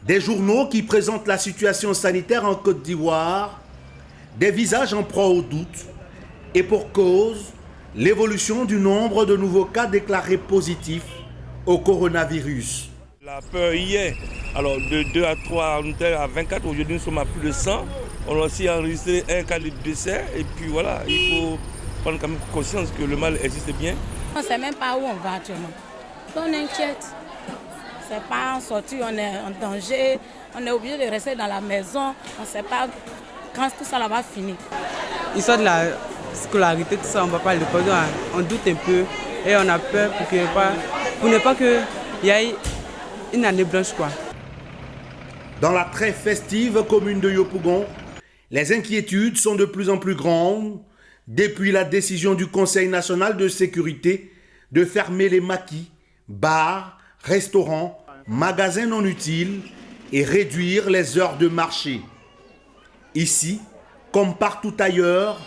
Des journaux qui présentent la situation sanitaire en Côte d'Ivoire, des visages en proie au doute, et pour cause, l'évolution du nombre de nouveaux cas déclarés positifs au coronavirus. La peur hier, alors de 2 à 3, on était à 24, aujourd'hui nous sommes à plus de 100. On a aussi enregistré un cas de décès et puis voilà, il faut prendre quand même conscience que le mal existe bien. On ne sait même pas où on va actuellement. On inquiète. C'est pas en sortie, on est en danger, on est obligé de rester dans la maison, on ne sait pas quand tout ça va finir. L'histoire de la scolarité, tout ça, on ne va pas le faire, on doute un peu et on a peur pour ne pas qu'il y ait une année blanche, quoi. Dans la très festive commune de Yopougon, les inquiétudes sont de plus en plus grandes depuis la décision du Conseil national de sécurité de fermer les maquis, bars, restaurants, magasins non utiles et réduire les heures de marché. Ici, comme partout ailleurs,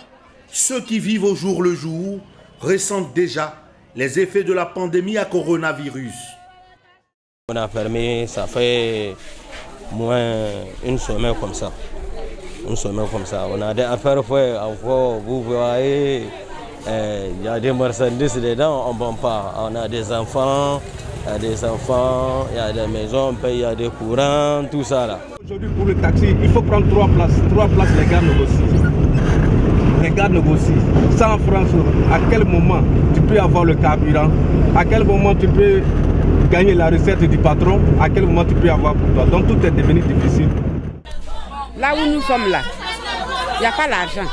ceux qui vivent au jour le jour ressentent déjà les effets de la pandémie à coronavirus. On a fermé, ça fait moins une semaine comme ça. Une semaine comme ça. On a des affaires à faire encore. Vous voyez, il y a des marchandises dedans, on ne vend pas. On a des enfants, il y a des maisons, il y a des courants, tout ça là. Aujourd'hui pour le taxi, il faut prendre 3 places. 3 places, les gars négocient. Les gars négocient. 100 francs, à quel moment tu peux avoir le carburant? À quel moment tu peux gagner la recette du patron? À quel moment tu peux avoir pour toi? Donc tout est devenu difficile. Là où nous sommes là, il n'y a pas l'argent.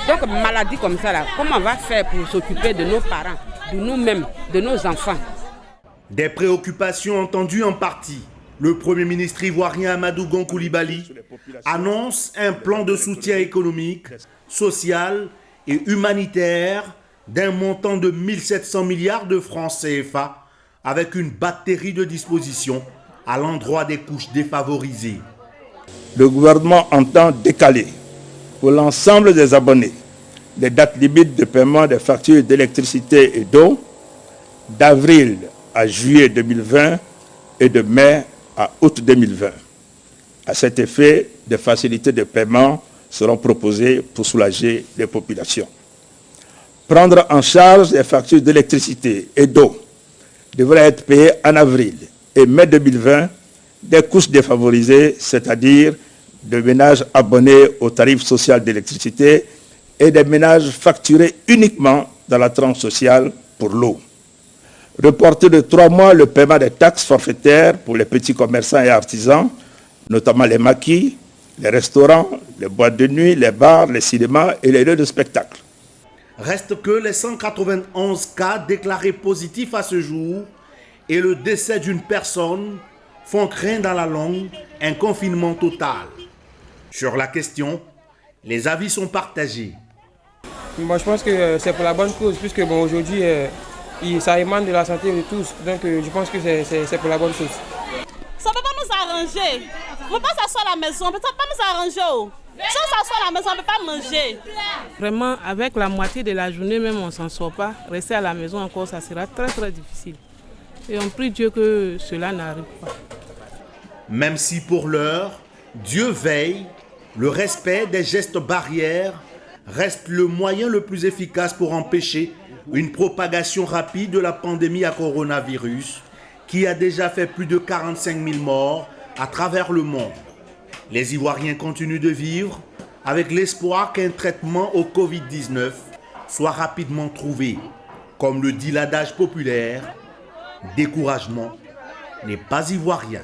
Donc maladie comme ça là, comment on va faire pour s'occuper de nos parents, de nous-mêmes, de nos enfants? Des préoccupations entendues en partie. Le Premier ministre ivoirien Amadou Gon Coulibaly annonce un plan de soutien économique, social et humanitaire d'un montant de 1700 milliards de francs CFA avec une batterie de dispositions à l'endroit des couches défavorisées. Le gouvernement entend décaler pour l'ensemble des abonnés les dates limites de paiement des factures d'électricité et d'eau d'avril à juillet 2020 et de mai à août 2020. À cet effet, des facilités de paiement seront proposées pour soulager les populations. Prendre en charge les factures d'électricité et d'eau devrait être payées en avril et mai 2020 des couches défavorisées, c'est-à-dire des ménages abonnés au tarif social d'électricité et des ménages facturés uniquement dans la tranche sociale pour l'eau. Reporter de 3 mois le paiement des taxes forfaitaires pour les petits commerçants et artisans, notamment les maquis, les restaurants, les boîtes de nuit, les bars, les cinémas et les lieux de spectacle. Reste que les 191 cas déclarés positifs à ce jour et le décès d'une personne font craindre à la longue un confinement total. Sur la question, les avis sont partagés. Moi, je pense que c'est pour la bonne cause, puisque bon, aujourd'hui, ça émane de la santé de tous. Donc, je pense que c'est pour la bonne chose. Ça ne peut pas nous arranger. On ne peut pas s'asseoir à la maison, on ne peut pas nous arranger. Si on s'assoit à la maison, on ne peut pas manger. Vraiment, avec la moitié de la journée, même on ne s'en sort pas. Rester à la maison encore, ça sera très très difficile. Et on prie Dieu que cela n'arrive pas. Même si pour l'heure, Dieu veille, le respect des gestes barrières reste le moyen le plus efficace pour empêcher une propagation rapide de la pandémie à coronavirus qui a déjà fait plus de 45 000 morts à travers le monde. Les Ivoiriens continuent de vivre avec l'espoir qu'un traitement au Covid-19 soit rapidement trouvé. Comme le dit l'adage populaire, découragement n'est pas ivoirien.